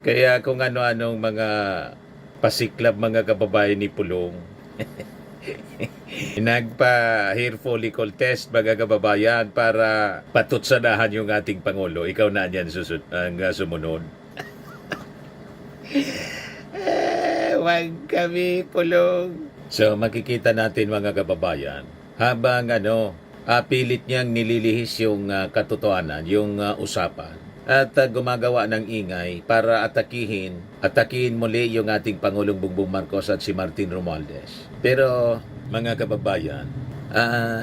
Kaya kung ano-anong mga pasiklab mga kababayan ni Pulong, nagpa-hair follicle test mga kababayan para patutsadahan yung ating Pangulo. Ikaw na yan sumunod. Wag kami Pulong. So makikita natin mga kababayan, habang pilit niyang nililihis yung katotohanan, yung usapan, at gumagawa ng ingay para atakihin muli yung ating Pangulong Bongbong Marcos at si Martin Romualdez. Pero mga kababayan,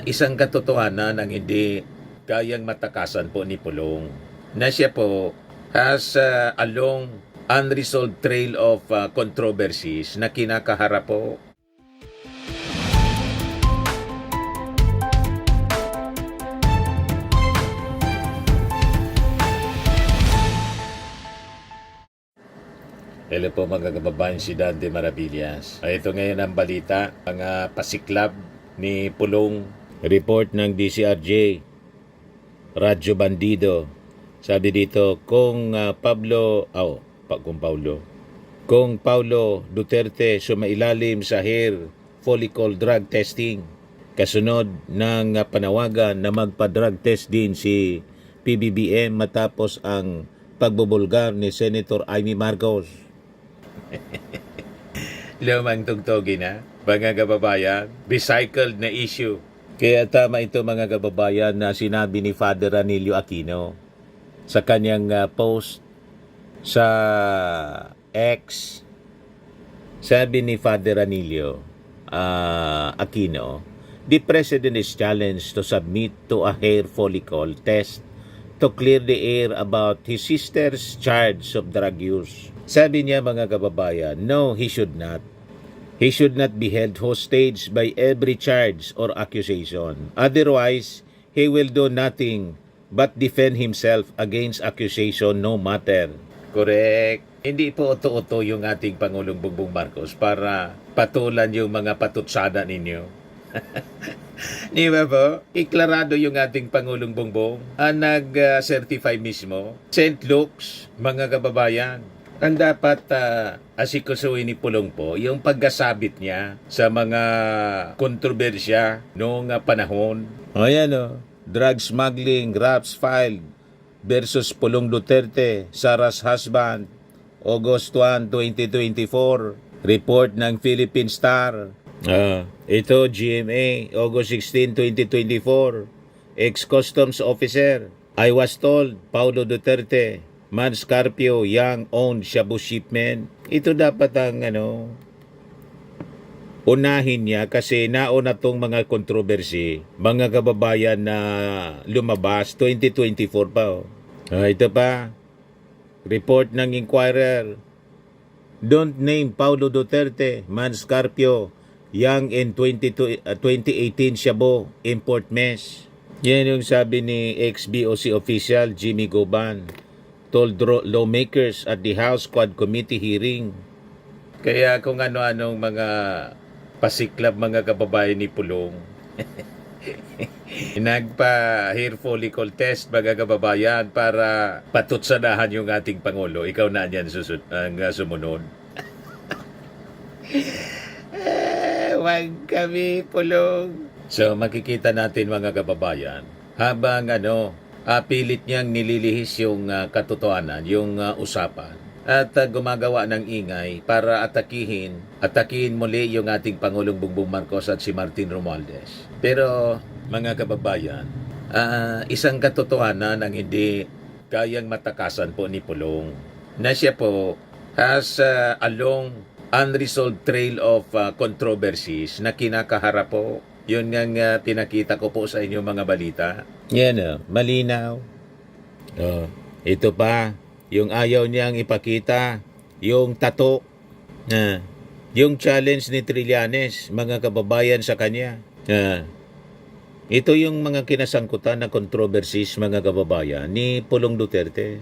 isang katotohanan ang hindi kayang matakasan po ni Pulong, na siya po has a long unresolved trail of controversies na kinakaharap po. Hello po mga kababayan, si Dante Maravillas. Ito ngayon ang balita, mga pasiklab ni Pulong. Report ng DCRJ, Radyo Bandido. Sabi dito, kung Paulo Duterte sumailalim sa hair follicle drug testing, kasunod ng panawagan na magpa-drug test din si PBBM matapos ang pagbubulgar ni Senator Amy Marcos. Lumang tugtogin na, mga kababayan, recycled na issue. Kaya tama ito mga kababayan na sinabi ni Father Ranilio Aquino sa kanyang post sa X. Sabi ni Father Ranilio Aquino, the President is challenged to submit to a hair follicle test to clear the air about his sister's charge of drug use. Sabi niya mga kababayan, no, he should not. He should not be held hostage by every charge or accusation. Otherwise, he will do nothing but defend himself against accusation no matter. Correct. Hindi po uto-uto yung ating Pangulong Bongbong Marcos para patulan yung mga patutsada ninyo. Di ba po? Iklarado yung ating Pangulong Bongbong ang nag-certify mismo. St. Luke's, mga kababayan, ang dapat asikusuhin ni Pulong po, yung pagkasabit niya sa mga kontrobersya noong panahon. Ayan drug smuggling, raps filed versus Pulong Duterte, Sarah's husband, August 1, 2024. Report ng Philippine Star. Ito, GMA, August 16, 2024. Ex-Customs Officer, I was told, Paulo Duterte, Man Scarpio, Young owned Shabu shipment. Ito dapat ang unahin niya kasi nauna tong mga kontrobersy, mga kababayan na lumabas 2024 pa. Ito pa, report ng Inquirer, don't name Paulo Duterte, Man Scarpio, Young in 2018 Shabu import mess. Yan yung sabi ni ex-BOC official Jimmy Goban, told lawmakers at the House Quad Committee hearing. Kaya kung ano-anong mga pasiklab mga kababayan ni Pulong, nagpa-hair follicle test mga kababayan para patutsadahan yung ating Pangulo. Ikaw na yan sumunod. Wag kami Pulong. So makikita natin mga kababayan, habang pilit niyang nililihis yung katotohanan, yung usapan, at gumagawa ng ingay para atakihin muli yung ating Pangulong Bongbong Marcos at si Martin Romualdez. Pero mga kababayan, isang katotohanan ang hindi kayang matakasan po ni Pulong, na siya po has a long unresolved trail of controversies na kinakaharap po. Yun nga pinakita ko po sa inyo mga balita. Yan malinaw. Ito pa, yung ayaw niyang ipakita, yung tato, yung challenge ni Trillanes, mga kababayan sa kanya. Ito yung mga kinasangkutan na controversies, mga kababayan, ni Pulong Duterte.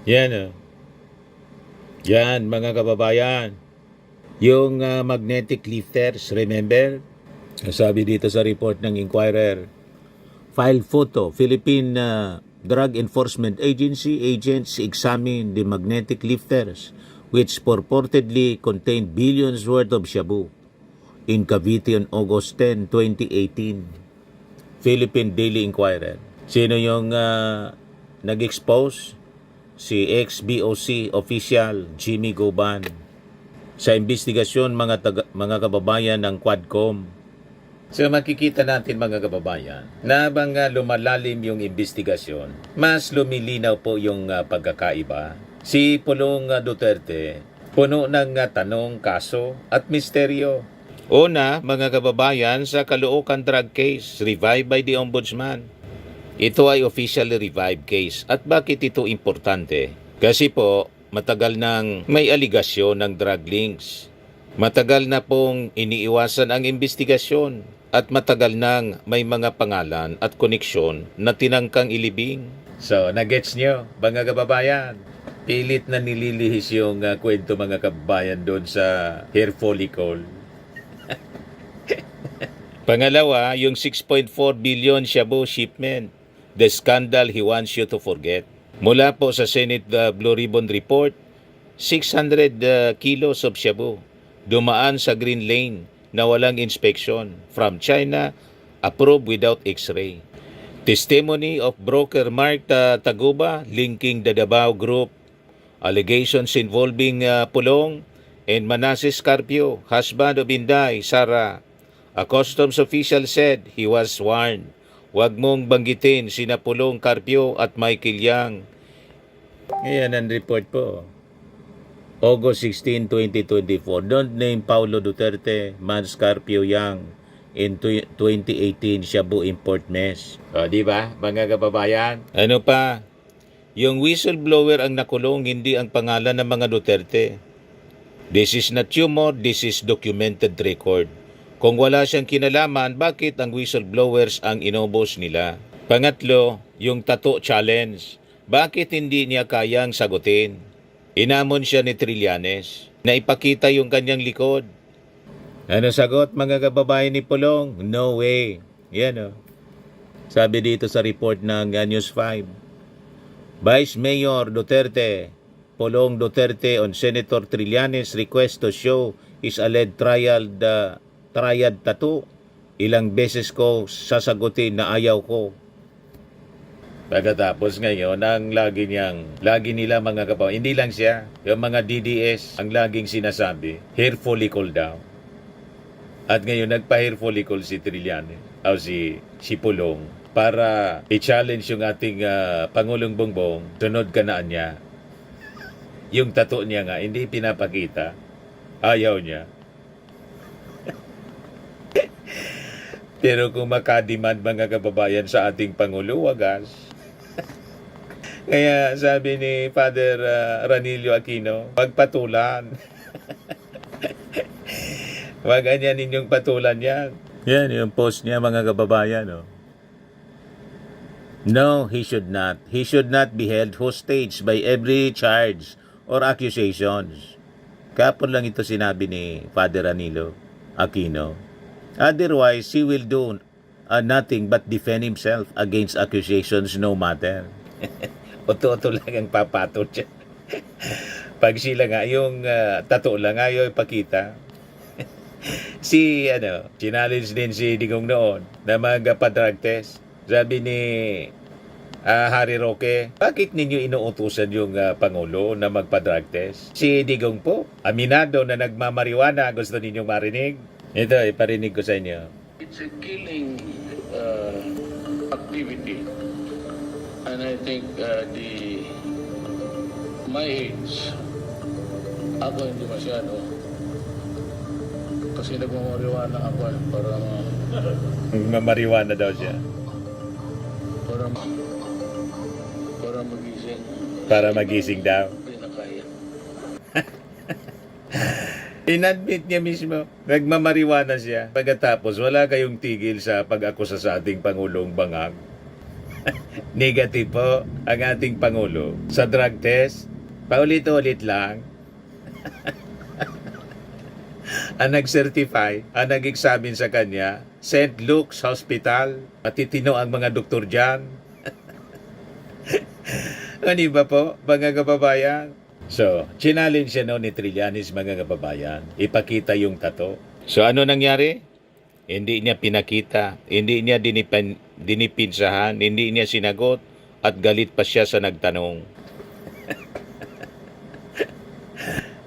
Yan Yan, mga kababayan. Yung magnetic lifters, remember? Sabi dito sa report ng Inquirer, file photo, Philippine Drug Enforcement Agency agents examined the magnetic lifters which purportedly contained billions worth of shabu in Cavite on August 10, 2018. Philippine Daily Inquirer. Sino yung nag-expose? Si ex-BOC official Jimmy Goban. Sa investigasyon mga kababayan ng Quadcom. So makikita natin mga kababayan na habang lumalalim yung investigasyon, mas lumilinaw po yung pagkakaiba. Si Pulong Duterte, puno ng tanong, kaso at misteryo. Una, mga kababayan, sa Caloocan drug case, revived by the Ombudsman. Ito ay officially revived case. At bakit ito importante? Kasi po, matagal nang may aligasyon ng drug links. Matagal na pong iniiwasan ang investigasyon. At matagal nang may mga pangalan at koneksyon na tinangkang ilibing. So, nagets nyo, mga kababayan? Pilit na nililihis yung kwento mga kababayan doon sa hair follicle. Pangalawa, yung 6.4 billion shabu shipment. The scandal he wants you to forget. Mula po sa Senate Blue Ribbon Report, 600 kilos of shabu dumaan sa Green Lane na walang inspection from China, approved without X-ray. Testimony of broker Mark Taguba linking the Davao Group. Allegations involving Pulong and Manasseh Carpio, husband of Inday, Sara. A customs official said he was warned. Huwag mong banggitin sina Pulong, Carpio at Michael Yang. Ngayon ang report po. August 16, 2024. Don't name Paulo Duterte, Mans Carpio Yang in 2018 Shabu import mess. O, di ba, mga kababayan? Ano pa? Yung whistleblower ang nakulong, hindi ang pangalan ng mga Duterte. This is not humor, this is documented record. Kung wala siyang kinalaman, bakit ang whistleblowers ang inobos nila? Pangatlo, yung tattoo challenge. Bakit hindi niya kayang sagutin? Inamon siya ni Trillanes na ipakita yung kanyang likod. Ano sagot mga kababayan ni Pulong? No way. Yan o. Sabi dito sa report ng News 5. Vice Mayor Duterte, Pulong Duterte on Senator Trillanes request to show his alleged triad tattoo. Ilang beses ko sasagutin na ayaw ko. Pagkatapos ngayon, ang lagi nila mga kababayan, hindi lang siya, yung mga DDS, ang laging sinasabi, hair follicle daw. At ngayon, nagpa-hair follicle si Trillanes, o si Pulong, para i-challenge yung ating Pangulong Bongbong, sunod kanaan niya. Yung tattoo niya nga, hindi pinapakita, ayaw niya. Pero kung makademand mga kababayan sa ating Pangulo, wagas. Kaya sabi ni Father Ranilio Aquino, pagpatulan. Wag ganyan ninyong patulan yan. Yan yung post niya mga kababayan. Oh. No, he should not. He should not be held hostage by every charge or accusations. Kapon lang ito sinabi ni Father Ranilio Aquino. Otherwise, he will do nothing but defend himself against accusations no matter. Oto-oto lang ang papatol siya. Pag sila nga, yung tattoo lang ayaw ipakita. Challenge din si Digong noon na magpa-drug test. Sabi ni Harry Roque, bakit ninyo inuutusan yung Pangulo na magpa-drug test? Si Digong po, aminado na nagmamariwana, gusto ninyong marinig? Ito, iparinig ko sa inyo. It's a killing activity. And I think my age, ako hindi masyado. Kasi nagmamariwana ako para Mamariwana daw siya. Para magising. Para magising daw. Hindi na kaya. Inadmit niya mismo, nagmamariwana siya. Pagkatapos, wala kayong tigil sa pag-akusa sa ating Pangulong Bangag. Negative po ang ating Pangulo sa drug test. Paulit-ulit lang. Ang nag-certify, ang nag-examine sa kanya, St. Luke's Hospital. Matitino ang mga doktor dyan. Ano ba po, mga kababayan? So, challenge siya no ni Trillanes, mga kababayan. Ipakita yung tato. So, ano nangyari? Hindi niya pinakita, hindi niya dinipinsahan, hindi niya sinagot, at galit pa siya sa nagtanong.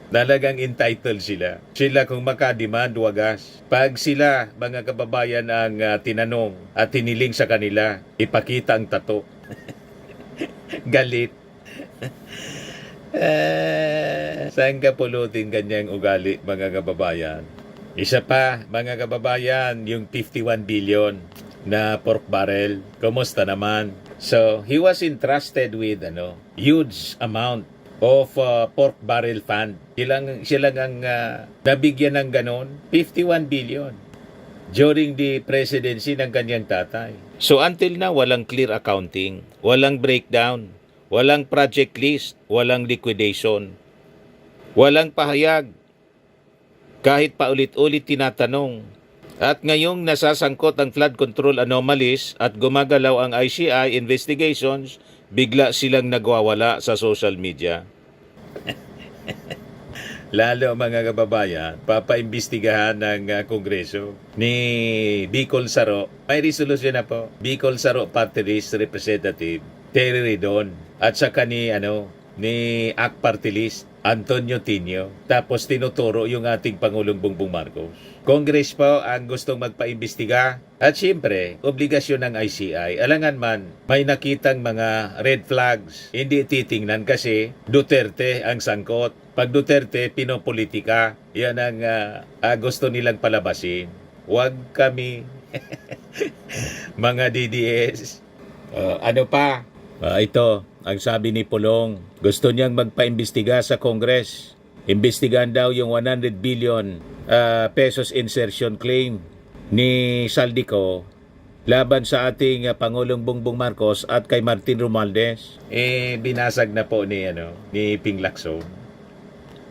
Talagang entitled sila. Sila kung makademand, wagas. Pag sila, mga kababayan, ang tinanong at tiniling sa kanila, ipakita ang tato. Galit. Saan ka pulutin ganyang ugali, mga kababayan? Isa pa, mga kababayan, yung 51 billion na pork barrel. Kumusta naman? So, he was entrusted with huge amount of pork barrel fund. Sila ang nabigyan ng ganon, 51 billion during the presidency ng kanyang tatay. So until now, walang clear accounting, walang breakdown, walang project list, walang liquidation, walang pahayag. Kahit paulit-ulit tinatanong. At ngayong nasasangkot ang flood control anomalies at gumagalaw ang ICI investigations, bigla silang nagwawala sa social media. Lalo mga kababayan, papaimbestigahan ng Kongreso ni Bicol Saro. May resolusyon na po. Bicol Saro Party List Representative Terry Ridon at saka ni ACT Party List Antonio Tino. Tapos tinuturo yung ating Pangulong Bongbong Marcos. Congress po ang gustong magpaimbestiga at siyempre, obligasyon ng ICI. Alangan man, may nakitang mga red flags. Hindi titingnan kasi Duterte ang sangkot. Pag Duterte, pinopolitika. Yan ang gusto nilang palabasin. Huwag kami, mga DDS. Ano pa? Ito, ang sabi ni Pulong, gusto niyang magpaimbestiga sa Congress. Imbestigahan daw yung 100 billion pesos insertion claim ni Saldico laban sa ating Pangulong Bongbong Marcos at kay Martin Romualdez. Binasag na po ni Ping Lacson.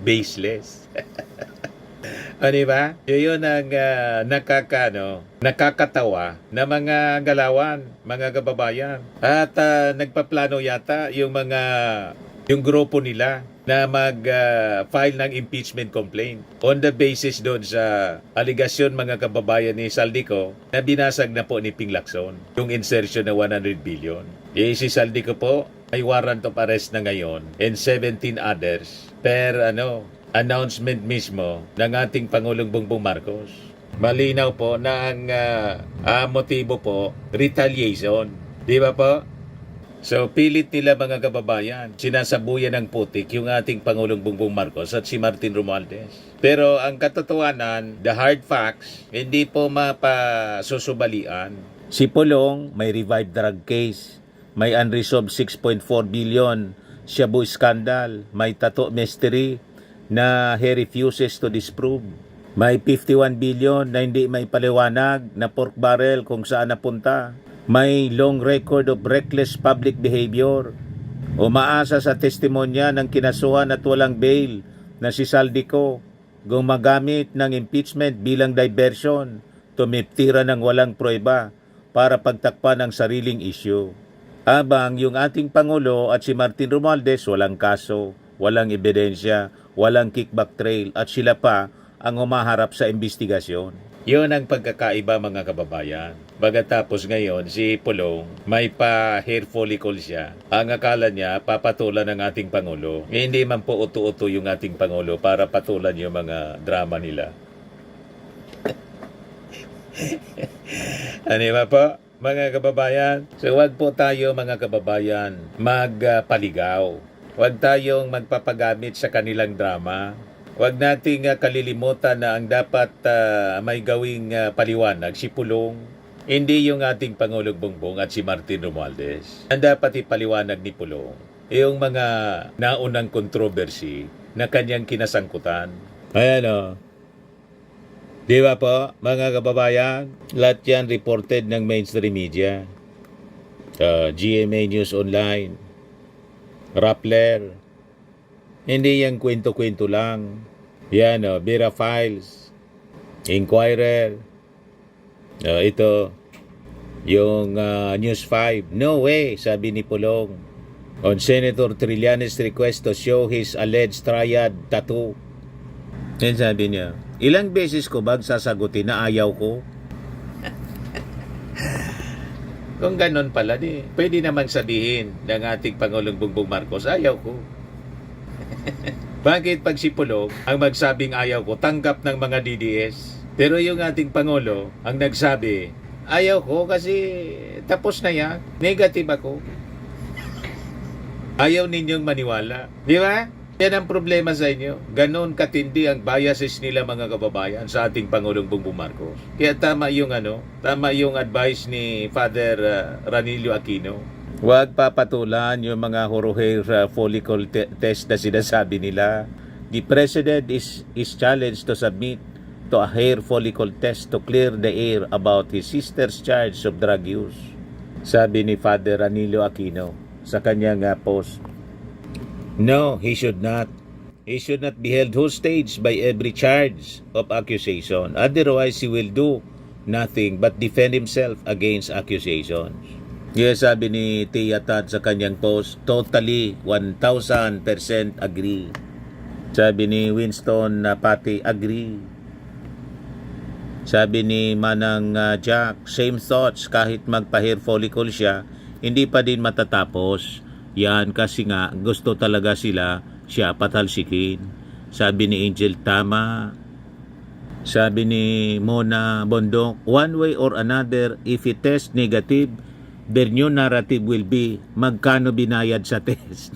Baseless. Diba? Yun ang nakakatawa na mga galawan, mga kababayan. At nagpaplano yata yung grupo nila na mag-file ng impeachment complaint on the basis doon sa aligasyon, mga kababayan, ni Saldico na binasag na po ni Ping Lacson yung insertion na 100 billion. Si Saldico po ay warrant of arrest na ngayon and 17 others per announcement mismo ng ating Pangulong Bongbong Marcos. Malinaw po na ang motibo po, retaliation. Di ba po? So, pilit nila, mga kababayan, sinasabuyan ng putik yung ating Pangulong Bongbong Marcos at si Martin Romualdez. Pero ang katotohanan, the hard facts, hindi po mapasusubalian. Si Pulong, may revived drug case, may unresolved 6.4 billion shabu scandal, may tato mystery na he refuses to disprove. May 51 billion na hindi may paliwanag na pork barrel kung saan napunta. May long record of reckless public behavior. Umaasa sa testimonya ng kinasuhan at walang bail na si Saldico, gumagamit ng impeachment bilang diversion, tumitira ng walang prueba para pagtakpan ang sariling issue. Habang yung ating Pangulo at si Martin Romualdez walang kaso, walang ebidensya, walang kickback trail at sila pa ang humaharap sa investigasyon. Yun ang pagkakaiba, mga kababayan. Pagkatapos ngayon, si Pulong, may pa-hair follicle siya. Ang akala niya, papatulan ng ating Pangulo. Hindi man po uto-uto yung ating Pangulo para patulan yung mga drama nila. Ano ba po, mga kababayan? So wag po tayo, mga kababayan, magpaligaw. Wag tayong magpapagamit sa kanilang drama. Huwag nating kalilimutan na ang dapat may gawing paliwanag si Pulong, hindi yung ating Pangulong Bongbong at si Martin Romualdez. Ang dapat ipaliwanag ni Pulong, yung mga naunang controversy na kanyang kinasangkutan. Ayan Di ba po, mga kababayan? Lahat yan reported ng mainstream media. GMA News Online, Rappler. Hindi yung kwento-kwento lang. Yan Vera Files, Inquirer. Ito, yung News 5. No way, sabi ni Pulong. on Senator Trillanes' request to show his alleged triad tattoo. Yan sabi niya, ilang beses ko ba sasagutin na ayaw ko? Kung ganon pala, pwede naman sabihin ng ating Pangulong Bongbong Marcos, ayaw ko. Bakit pag si Pulong ang magsabing ayaw ko, tanggap ng mga DDS? Pero yung ating Pangulo ang nagsabi, ayaw ko kasi tapos na yan, negative ako. Ayaw ninyong maniwala. Di ba? Yan ang problema sa inyo. Ganon katindi ang biases nila mga kababayan sa ating Pangulong Bongbong Marcos. Kaya tama yung advice ni Father Ranilio Aquino. Huwag papatulan yung mga hair follicle test na sinasabi nila. The President is challenged to submit to a hair follicle test to clear the air about his sister's charge of drug use. Sabi ni Father Ranilio Aquino sa kanyang post. No, he should not. He should not be held hostage by every charge of accusation. Otherwise, he will do nothing but defend himself against accusations. Yes, sabi ni Tia Tad sa kanyang post, totally 1,000% agree. Sabi ni Winston Pati, agree. Sabi ni Manang Jack, same thoughts, kahit magpa-hair follicle siya, hindi pa din matatapos. Yan kasi nga gusto talaga siya patalsikin. Sabi ni Angel, tama. Sabi ni Mona Bondok, one way or another, if it test negative, their new narrative will be magkano binayad sa test.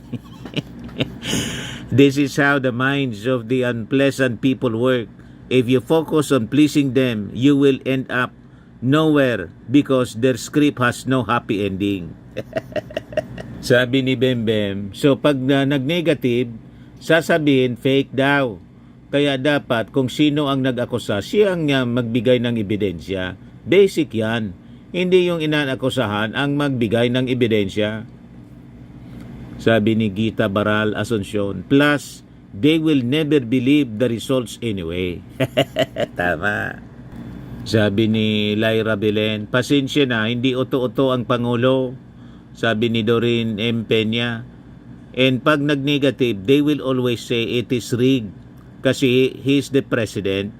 This is how the minds of the unpleasant people work. If you focus on pleasing them, you will end up nowhere because their script has no happy ending. Sabi ni Bembem, so pag nag-negative, sasabihin fake daw. Kaya dapat kung sino ang nag-akusa, siya ang magbigay ng ebidensya. Basic yan. Hindi yung inaakusahan ang magbigay ng ebidensya. Sabi ni Gita Baral Asuncion, plus, they will never believe the results anyway. Tama. Sabi ni Lyra Belen, pasensya na, hindi uto-uto ang Pangulo. Sabi ni Doreen M. Peña, and pag nag-negative, they will always say it is rigged kasi he's the president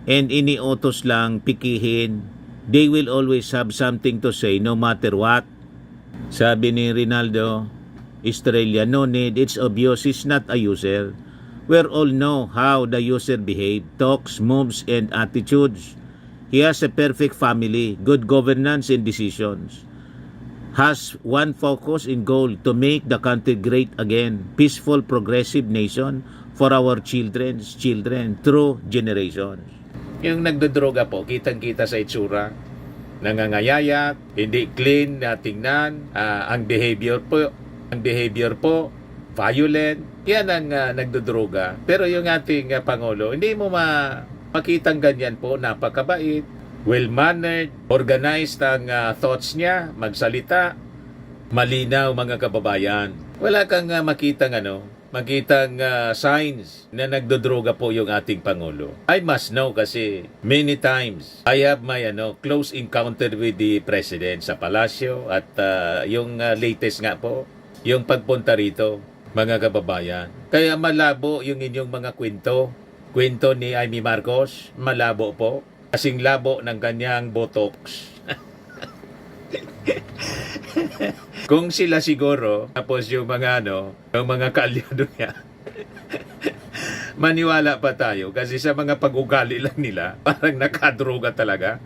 and iniutos lang pikihin. They will always have something to say no matter what. Sabi ni Rinaldo Estrella, no need, it's obvious he's not a user. We all know how the user behave, talks, moves, and attitudes. He has a perfect family, good governance and decisions. Has one focus and goal to make the country great again, peaceful, progressive nation for our children's children through generations. Yung nagdodroga po, kitang-kita sa itsura, nangangayayat, hindi clean na tingnan, ang behavior po, violent, yan ang nagdodroga. Pero yung ating Pangulo, hindi mo makitang ganyan po, napakabait, well-mannered, organized ang thoughts niya, magsalita, malinaw mga kababayan. Wala kang makitang signs na nagdodroga po yung ating Pangulo. I must know kasi many times I have my close encounter with the President sa palasyo at yung latest nga po, yung pagpunta rito mga kababayan. Kaya malabo yung inyong mga kwento ni Amy Marcos, malabo po. Kasing labo ng kanyang botox. Kung sila siguro, tapos yung mga yung mga kaalyado niya, maniwala pa tayo kasi sa mga pag-ugali lang nila, parang nakadroga talaga.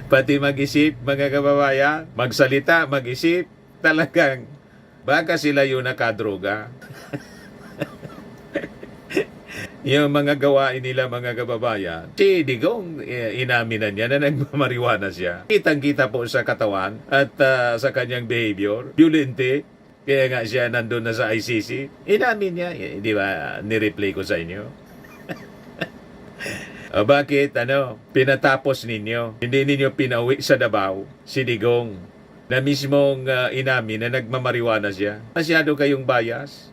Pati mag-isip, mga kababayan, magsalita, mag-isip, talagang baka sila yung nakadroga. Yung mga gawain nila mga kababayan, si Digong inamin na niya na nagmamariwana siya. Kitang-kita po sa katawan at sa kanyang behavior, violente. Kaya nga siya nandun na sa ICC. Inamin niya, di ba, nireplay ko sa inyo. O bakit, pinatapos ninyo? Hindi ninyo pinauwi sa Davao si Digong na mismong inamin na nagmamariwana siya. Masyado kayong bias.